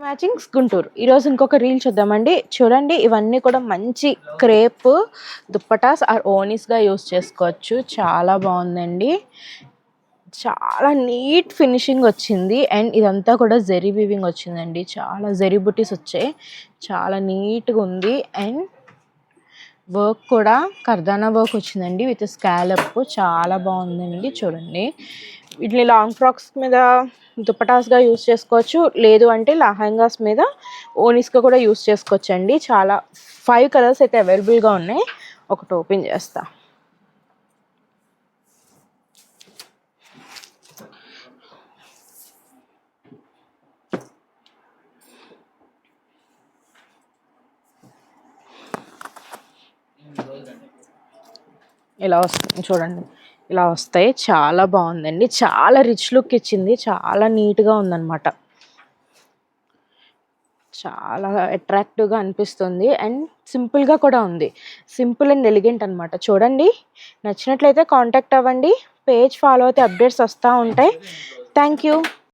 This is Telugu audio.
మ్యాచింగ్స్ గుంటూరు. ఈరోజు ఇంకొక రీల్ చూద్దామండి. చూడండి, ఇవన్నీ కూడా మంచి క్రేప్ దుప్పటాస్ ఆర్ ఓనీస్గా యూస్ చేసుకోవచ్చు. చాలా బాగుందండి. చాలా నీట్ ఫినిషింగ్ వచ్చింది. అండ్ ఇదంతా కూడా జెరీ వీవింగ్ వచ్చిందండి. చాలా జెరీ బుటీస్ వచ్చాయి. చాలా నీట్గా ఉంది. అండ్ వర్క్ కూడా కర్దానా వర్క్ వచ్చిందండి విత్ స్కాలప్. చాలా బాగుందండి. చూడండి, వీటిని లాంగ్ ఫ్రాక్స్ మీద దుప్పటాస్గా యూస్ చేసుకోవచ్చు. లేదు అంటే లెహంగాస్ మీద ఓనీస్గా కూడా యూస్ చేసుకోవచ్చు అండి. చాలా 5 కలర్స్ అయితే అవైలబుల్గా ఉన్నాయి. ఒకటి ఓపెన్ చేస్తా. ఇలా వస్తుంది చూడండి, ఇలా వస్తాయి. చాలా బాగుందండి. చాలా రిచ్ లుక్ ఇచ్చింది. చాలా నీట్గా ఉందన్నమాట. చాలా అట్రాక్టివ్గా అనిపిస్తుంది. అండ్ సింపుల్గా కూడా ఉంది. సింపుల్ అండ్ ఎలిగెంట్ అనమాట. చూడండి, నచ్చినట్లయితే కాంటాక్ట్ అవ్వండి. పేజ్ ఫాలో అయితే అప్డేట్స్ వస్తూ ఉంటాయి. Thank you.